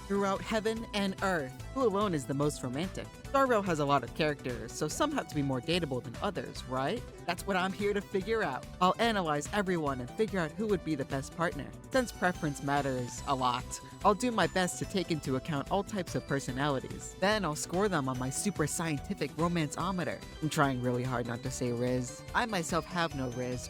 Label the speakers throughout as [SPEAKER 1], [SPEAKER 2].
[SPEAKER 1] throughout heaven and earth. Who alone is the most romantic? Star Rail has a lot of characters, so some have to be more dateable than others, right? That's what I'm here to figure out. I'll analyze everyone and figure out who would be the best partner. Since preference matters a lot, I'll do my best to take into account all types of personalities. Then I'll score them on my super scientific romance-ometer. I'm trying really hard not to say Rizz. I myself have no Rizz,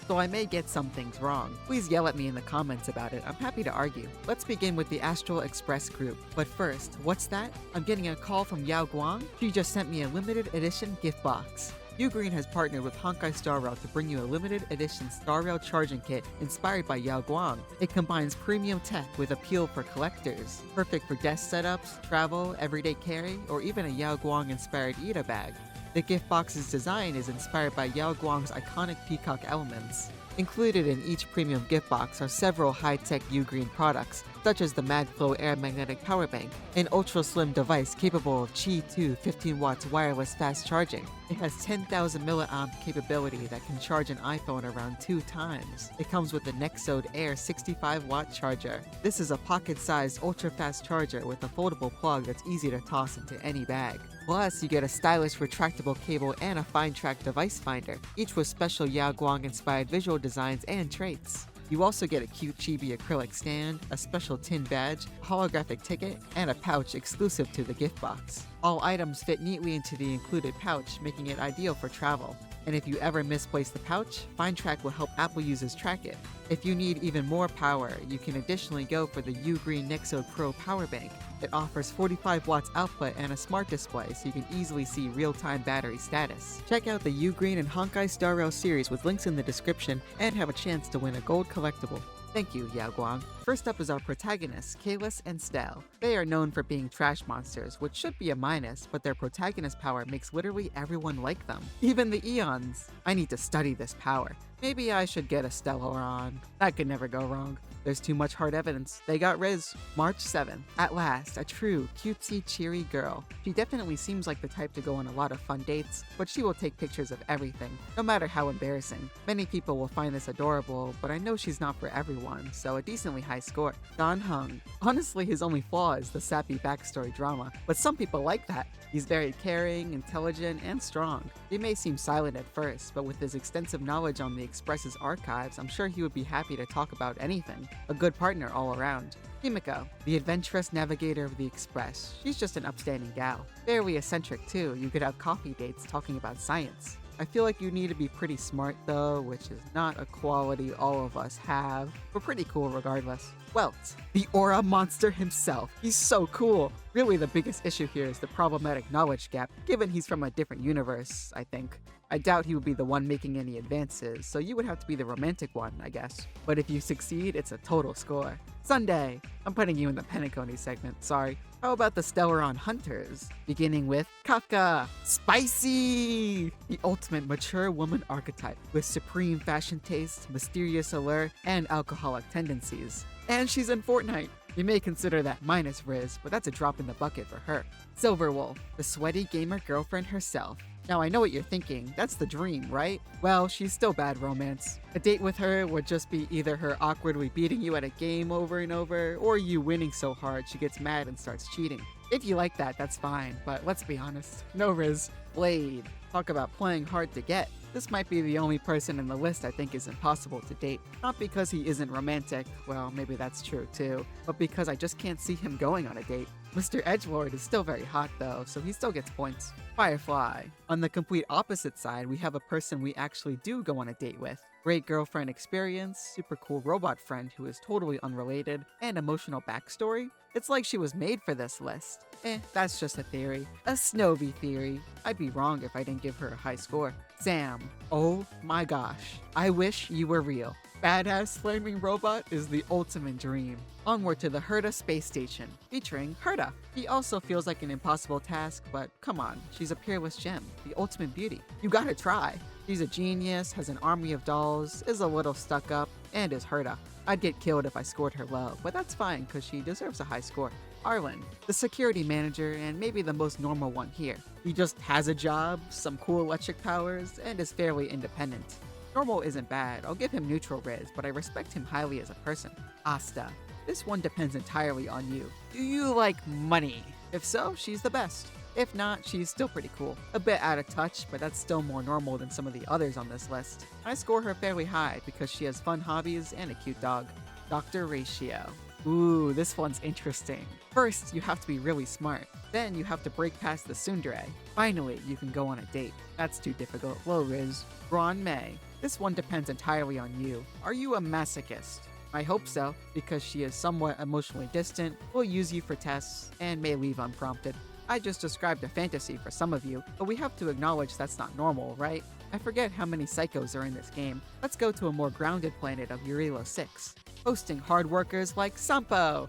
[SPEAKER 1] so I may get some things wrong. Please yell at me in the comments about it, I'm happy to argue. Let's begin with the Astral Express group. But first, what's that? I'm getting a call from Yao Guang. She just sent me a limited edition gift box. Ugreen has partnered with Honkai Star Rail to bring you a limited edition Star Rail charging kit inspired by Yao Guang. It combines premium tech with appeal for collectors, perfect for desk setups, travel, everyday carry, or even a Yao Guang inspired Ida bag. The gift box's design is inspired by Yao Guang's iconic peacock elements. Included in each premium gift box are several high-tech Ugreen products, such as the MagFlow Air Magnetic Power Bank, an ultra-slim device capable of Qi 2 15 watts wireless fast charging. It has 10,000 milliamp capability that can charge an iPhone around 2 times. It comes with the Nexode Air 65-watt charger. This is a pocket-sized ultra-fast charger with a foldable plug that's easy to toss into any bag. Plus, you get a stylish retractable cable and a fine-track device finder, each with special Yao Guang-inspired visual designs and traits. You also get a cute chibi acrylic stand, a special tin badge, a holographic ticket, and a pouch exclusive to the gift box. All items fit neatly into the included pouch, making it ideal for travel. And if you ever misplace the pouch, FineTrack will help Apple users track it. If you need even more power, you can additionally go for the Ugreen Nexode Pro Power Bank. It offers 45 watts output and a smart display so you can easily see real-time battery status. Check out the Ugreen and Honkai Star Rail series with links in the description and have a chance to win a gold collectible. Thank you, Yao Guang. First up is our protagonists, Kalis and Stell. They are known for being trash monsters, which should be a minus, but their protagonist power makes literally everyone like them. Even the Eons. I need to study this power. Maybe I should get a Stellaron. That could never go wrong. There's too much hard evidence. They got Rizz. March 7th. At last, a true, cutesy, cheery girl. She definitely seems like the type to go on a lot of fun dates, but she will take pictures of everything, no matter how embarrassing. Many people will find this adorable, but I know she's not for everyone, so a decently high score. Dan Heng. Honestly, his only flaw is the sappy backstory drama, but some people like that. He's very caring, intelligent, and strong. He may seem silent at first, but with his extensive knowledge on the Express's archives, I'm sure he would be happy to talk about anything. A good partner all around. Himiko, the adventurous navigator of the Express. She's just an upstanding gal. Fairly eccentric too, you could have coffee dates talking about science. I feel like you need to be pretty smart though, which is not a quality all of us have, but pretty cool regardless. Welt, the aura monster himself. He's so cool. Really the biggest issue here is the problematic knowledge gap, given he's from a different universe, I think. I doubt he would be the one making any advances, so you would have to be the romantic one, I guess. But if you succeed, it's a total score. Sunday. I'm putting you in the Penacony segment, sorry. How about the Stellaron Hunters? Beginning with Kafka. Spicy! The ultimate mature woman archetype with supreme fashion taste, mysterious allure, and alcoholic tendencies. And she's in Fortnite. You may consider that minus Rizz, but that's a drop in the bucket for her. Silverwolf, the sweaty gamer girlfriend herself. Now I know what you're thinking, that's the dream, right? Well, she's still bad romance. A date with her would just be either her awkwardly beating you at a game over and over, or you winning so hard she gets mad and starts cheating. If you like that, that's fine, but let's be honest, no Rizz. Blade. Talk about playing hard to get. This might be the only person in the list I think is impossible to date. Not because he isn't romantic, well, maybe that's true too, but because I just can't see him going on a date. Mr. Edgelord is still very hot though, so he still gets points. Firefly. On the complete opposite side, we have a person we actually do go on a date with. Great girlfriend experience, super cool robot friend who is totally unrelated, and emotional backstory. It's like she was made for this list. That's just a theory. A Snowy theory. I'd be wrong if I didn't give her a high score. Sam. Oh my gosh. I wish you were real. Badass flaming robot is the ultimate dream. Onward to the Herta space station, featuring Herta. He also feels like an impossible task, but come on, she's a peerless gem, the ultimate beauty. You gotta try. She's a genius, has an army of dolls, is a little stuck up, and is Herta. I'd get killed if I scored her low, but that's fine because she deserves a high score. Arlen, the security manager and maybe the most normal one here. He just has a job, some cool electric powers, and is fairly independent. Normal isn't bad, I'll give him neutral Rizz, but I respect him highly as a person. Asta, This one depends entirely on you. Do you like money? If so, she's the best. If not, she's still pretty cool. A bit out of touch, but that's still more normal than some of the others on this list. I score her fairly high because she has fun hobbies and a cute dog. Dr. Ratio. Ooh, this one's interesting. First, you have to be really smart. Then you have to break past the tsundere. Finally, you can go on a date. That's too difficult. Low Rizz. Braun May. This one depends entirely on you. Are you a masochist? I hope so, because she is somewhat emotionally distant, will use you for tests, and may leave unprompted. I just described a fantasy for some of you, but we have to acknowledge that's not normal, right? I forget how many psychos are in this game. Let's go to a more grounded planet of Urilo 6, hosting hard workers like Sampo.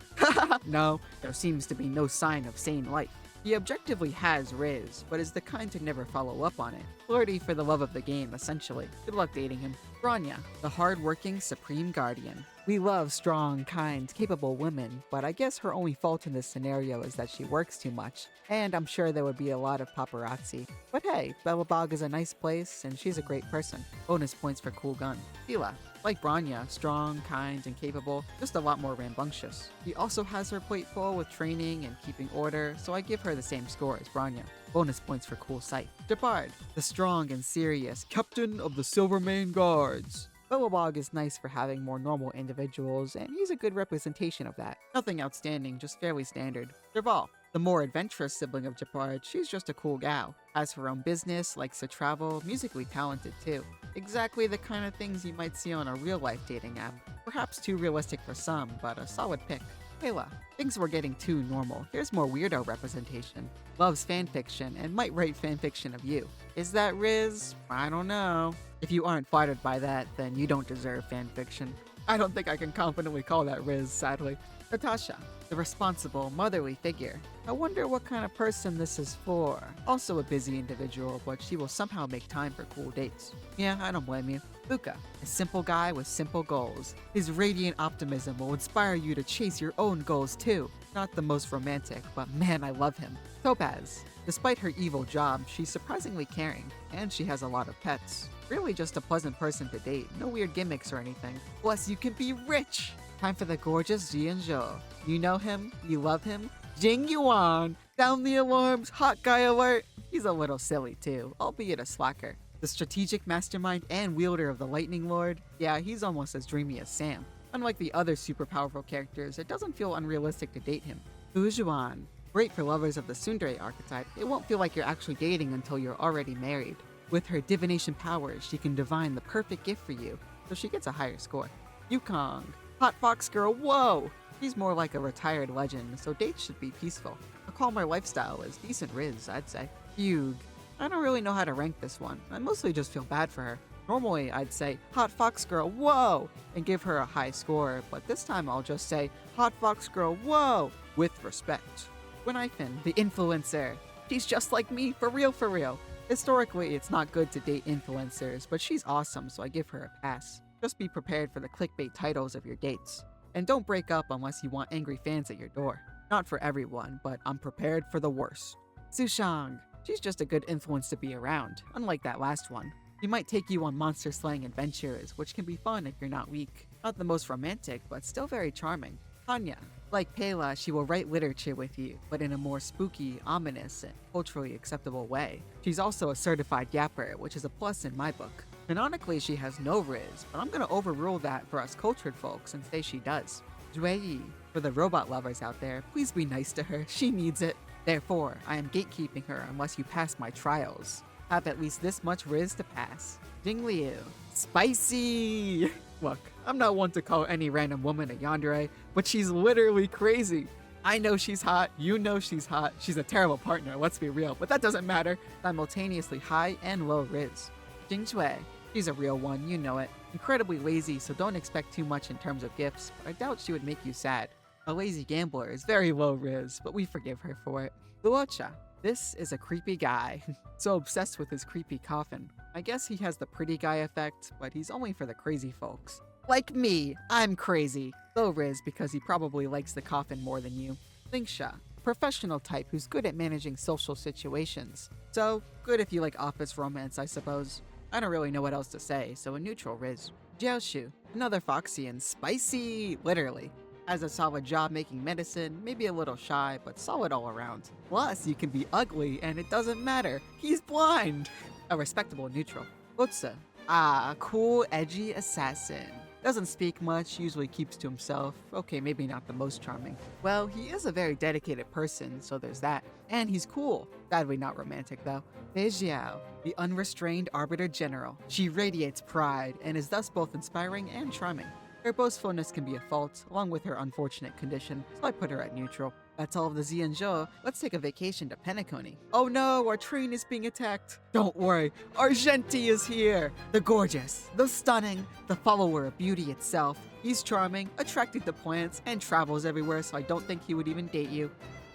[SPEAKER 1] No, there seems to be no sign of sane life. He objectively has Rizz, but is the kind to never follow up on it. Flirty for the love of the game, essentially. Good luck dating him. Bronya, the hard-working Supreme Guardian. We love strong, kind, capable women, but I guess her only fault in this scenario is that she works too much, and I'm sure there would be a lot of paparazzi. But hey, Belobog is a nice place, and she's a great person. Bonus points for cool gun. Fila, like Bronya, strong, kind, and capable, just a lot more rambunctious. She also has her plate full with training and keeping order, so I give her the same score as Bronya. Bonus points for cool sight. Jabard, the strong and serious captain of the Silvermane Guards. Belobog is nice for having more normal individuals, and he's a good representation of that. Nothing outstanding, just fairly standard. Derval, the more adventurous sibling of Jabard, she's just a cool gal. Has her own business, likes to travel, musically talented too. Exactly the kind of things you might see on a real-life dating app. Perhaps too realistic for some, but a solid pick. Kayla, things were getting too normal. Here's more weirdo representation. Loves fanfiction and might write fanfiction of you. Is that Rizz? I don't know. If you aren't flattered by that, then you don't deserve fanfiction. I don't think I can confidently call that Rizz, sadly. Natasha, the responsible, motherly figure. I wonder what kind of person this is for. Also a busy individual, but she will somehow make time for cool dates. Yeah, I don't blame you. Luca, a simple guy with simple goals. His radiant optimism will inspire you to chase your own goals too. Not the most romantic, but man, I love him. Topaz, despite her evil job, she's surprisingly caring, and she has a lot of pets. Really just a pleasant person to date, no weird gimmicks or anything. Plus, you can be rich! Time for the gorgeous Xianzhou. You know him, you love him. Jing Yuan! Down the alarms, hot guy alert! He's a little silly too, albeit a slacker. The strategic mastermind and wielder of the Lightning Lord, yeah, he's almost as dreamy as Sam. Unlike the other super powerful characters, it doesn't feel unrealistic to date him. Ujuan, great for lovers of the tsundere archetype. It won't feel like you're actually dating until you're already married. With her divination powers, she can divine the perfect gift for you, so she gets a higher score. Yukong, hot fox girl, whoa! She's more like a retired legend, so dates should be peaceful. A calmer lifestyle is decent Rizz, I'd say. Fugue, I don't really know how to rank this one. I mostly just feel bad for her. Normally, I'd say, hot fox girl, whoa, and give her a high score, but this time I'll just say, hot fox girl, whoa, with respect. Gwenifin, the influencer. She's just like me, for real, for real. Historically, it's not good to date influencers, but she's awesome, so I give her a pass. Just be prepared for the clickbait titles of your dates. And don't break up unless you want angry fans at your door. Not for everyone, but I'm prepared for the worst. Sushang, she's just a good influence to be around, unlike that last one. She might take you on monster slaying adventures, which can be fun if you're not weak. Not the most romantic, but still very charming. Tanya, like Pela, she will write literature with you, but in a more spooky, ominous, and culturally acceptable way. She's also a certified yapper, which is a plus in my book. Canonically, she has no Rizz, but I'm gonna overrule that for us cultured folks and say she does. Zhuyi, for the robot lovers out there, please be nice to her, she needs it. Therefore, I am gatekeeping her unless you pass my trials. Have at least this much Rizz to pass. Jingliu, spicy! Look, I'm not one to call any random woman a yandere, but she's literally crazy. I know she's hot, you know she's hot, she's a terrible partner, let's be real, but that doesn't matter. Simultaneously high and low Rizz. Jingshui, she's a real one, you know it. Incredibly lazy, so don't expect too much in terms of gifts, but I doubt she would make you sad. A lazy gambler is very low Rizz, but we forgive her for it. Luocha, this is a creepy guy. So obsessed with his creepy coffin. I guess he has the pretty guy effect, but he's only for the crazy folks. Like me, I'm crazy. Low Rizz because he probably likes the coffin more than you. Lingsha, professional type who's good at managing social situations. So, good if you like office romance, I suppose. I don't really know what else to say, so a neutral Rizz. Jiaoshu, another foxy and spicy, literally. Has a solid job making medicine, maybe a little shy, but solid all around. Plus, you can be ugly and it doesn't matter. He's blind! A respectable neutral. Utsa. A cool, edgy assassin. Doesn't speak much, usually keeps to himself. Okay, maybe not the most charming. Well, he is a very dedicated person, so there's that. And he's cool. Sadly not romantic, though. Xiao, the unrestrained Arbiter General. She radiates pride, and is thus both inspiring and charming. Her boastfulness can be a fault, along with her unfortunate condition, so I put her at neutral. That's all of the Xianzhou. Let's take a vacation to Penacony. Oh no, our train is being attacked. Don't worry, Argenti is here. The gorgeous, the stunning, the follower of beauty itself. He's charming, attracted to plants, and travels everywhere, so I don't think he would even date you.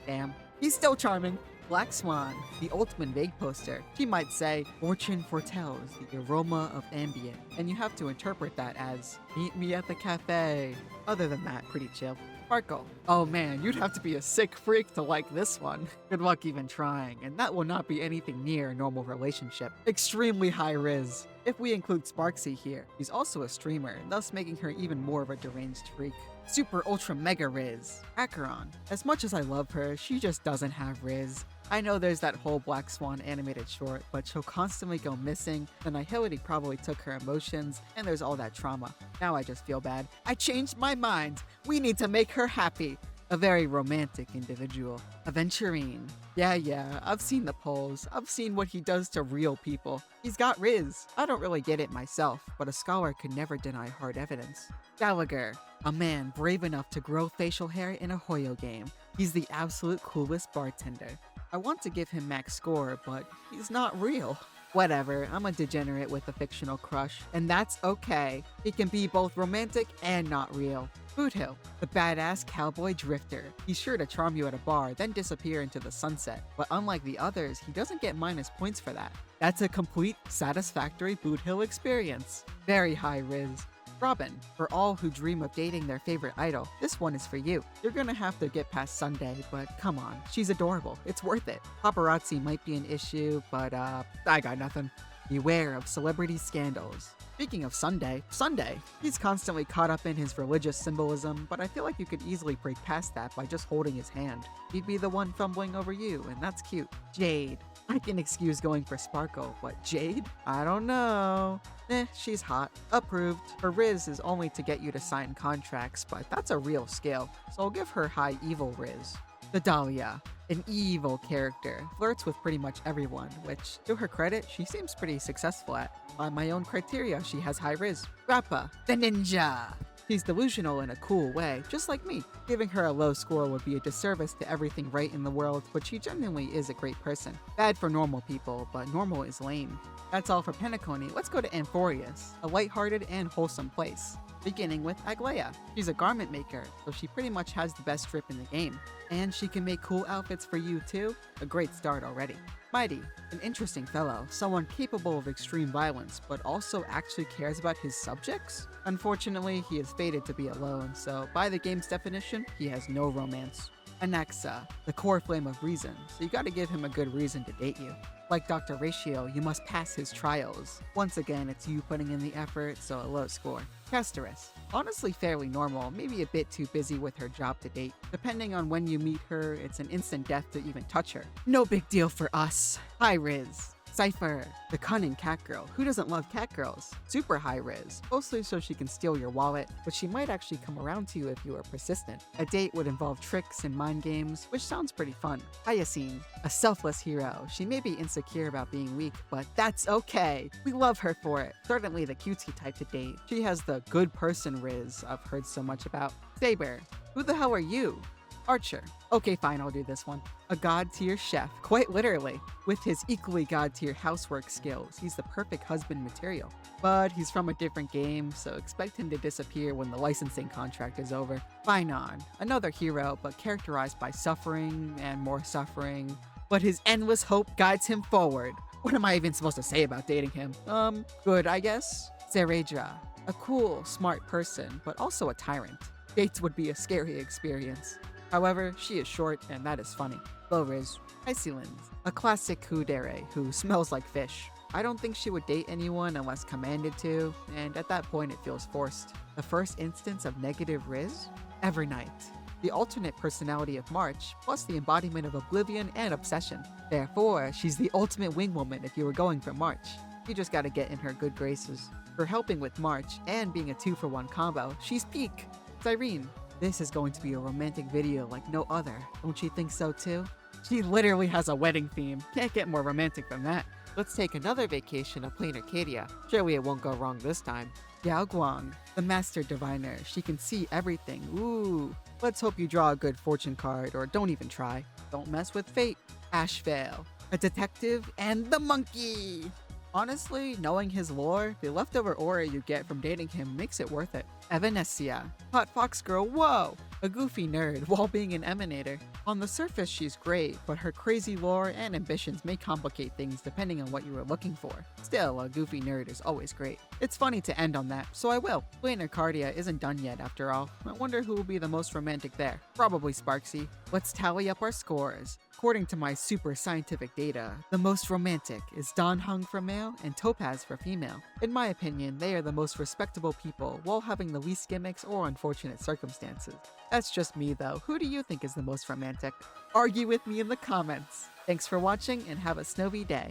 [SPEAKER 1] Damn. He's still charming. Black Swan, the ultimate vague poster. She might say, fortune foretells the aroma of ambient, and you have to interpret that as, meet me at the cafe. Other than that, pretty chill. Sparkle. Oh man, you'd have to be a sick freak to like this one. Good luck even trying, and that will not be anything near a normal relationship. Extremely high Rizz. If we include Sparksy here, he's also a streamer, thus making her even more of a deranged freak. Super ultra mega Rizz. Acheron. As much as I love her, she just doesn't have Rizz. I know there's that whole Black Swan animated short, but she'll constantly go missing, the Nihility probably took her emotions, and there's all that trauma. Now I just feel bad. I changed my mind! We need to make her happy! A very romantic individual. Aventurine. Yeah, I've seen the polls. I've seen what he does to real people. He's got Rizz. I don't really get it myself, but a scholar could never deny hard evidence. Gallagher. A man brave enough to grow facial hair in a Hoyo game. He's the absolute coolest bartender. I want to give him max score, but he's not real. Whatever, I'm a degenerate with a fictional crush, and that's okay. He can be both romantic and not real. Boothill, the badass cowboy drifter. He's sure to charm you at a bar, then disappear into the sunset. But unlike the others, he doesn't get minus points for that. That's a complete, satisfactory Boothill experience. Very high Rizz. Robin, for all who dream of dating their favorite idol, this one is for you. You're gonna have to get past Sunday, but come on, she's adorable. It's worth it. Paparazzi might be an issue, but I got nothing. Beware of celebrity scandals. Speaking of Sunday, he's constantly caught up in his religious symbolism, but I feel like you could easily break past that by just holding his hand. He'd be the one fumbling over you, and that's cute. Jade. I can excuse going for Sparkle, but Jade? I don't know. She's hot. Approved. Her Rizz is only to get you to sign contracts, but that's a real skill, so I'll give her high evil Rizz. The Dahlia. An evil character. Flirts with pretty much everyone, which, to her credit, she seems pretty successful at. By my own criteria, she has high Rizz. Rappa. The Ninja. She's delusional in a cool way, just like me. Giving her a low score would be a disservice to everything right in the world, but she genuinely is a great person. Bad for normal people, but normal is lame. That's all for Penacony. Let's go to Amphoreous, a lighthearted and wholesome place. Beginning with Aglaia. She's a garment maker, so she pretty much has the best strip in the game. And she can make cool outfits for you too. A great start already. Mighty, an interesting fellow, someone capable of extreme violence, but also actually cares about his subjects? Unfortunately, he is fated to be alone, so by the game's definition, he has no romance. Anaxa, the core flame of reason, so you gotta give him a good reason to date you. Like Dr. Ratio, you must pass his trials. Once again, it's you putting in the effort, so a low score. Castorus, honestly fairly normal, maybe a bit too busy with her job to date. Depending on when you meet her, it's an instant death to even touch her. No big deal for us. High Rizz. Cypher, the cunning cat girl. Who doesn't love cat girls? Super high Rizz, mostly so she can steal your wallet, but she might actually come around to you if you are persistent. A date would involve tricks and mind games, which sounds pretty fun. Hyacinth, a selfless hero. She may be insecure about being weak, but that's okay. We love her for it. Certainly the cutesy type to date. She has the good person Rizz I've heard so much about. Saber, who the hell are you? Archer. Okay, fine, I'll do this one. A god-tier chef, quite literally. With his equally god-tier housework skills, he's the perfect husband material. But he's from a different game, so expect him to disappear when the licensing contract is over. Finon, another hero, but characterized by suffering and more suffering. But his endless hope guides him forward. What am I even supposed to say about dating him? Good, I guess? Zeredra, a cool, smart person, but also a tyrant. Dates would be a scary experience. However, she is short, and that is funny. Low Rizz. Iceland, a classic kudere who smells like fish. I don't think she would date anyone unless commanded to, and at that point it feels forced. The first instance of negative Rizz? every night. The alternate personality of March, plus the embodiment of oblivion and obsession. Therefore, she's the ultimate wingwoman if you were going for March. You just gotta get in her good graces. For helping with March and being a 2-for-1 combo, she's peak. Cyrene, this is going to be a romantic video like no other. Don't you think so too? She literally has a wedding theme. Can't get more romantic than that. Let's take another vacation of Planarcadia. Surely it won't go wrong this time. Yao Guang, the master diviner. She can see everything. Ooh. Let's hope you draw a good fortune card, or don't even try. Don't mess with fate. Ashvale, a detective and the monkey. Honestly, knowing his lore, the leftover aura you get from dating him makes it worth it. Evanescia, hot fox girl, whoa! A goofy nerd while being an emanator. On the surface, she's great, but her crazy lore and ambitions may complicate things depending on what you were looking for. Still, a goofy nerd is always great. It's funny to end on that, so I will. Planarcadia isn't done yet after all. I wonder who will be the most romantic there. Probably Sparksy. Let's tally up our scores. According to my super scientific data, the most romantic is Dan Heng for male and Topaz for female. In my opinion, they are the most respectable people while having the least gimmicks or unfortunate circumstances. That's just me though. Who do you think is the most romantic? Argue with me in the comments. Thanks for watching and have a snowy day.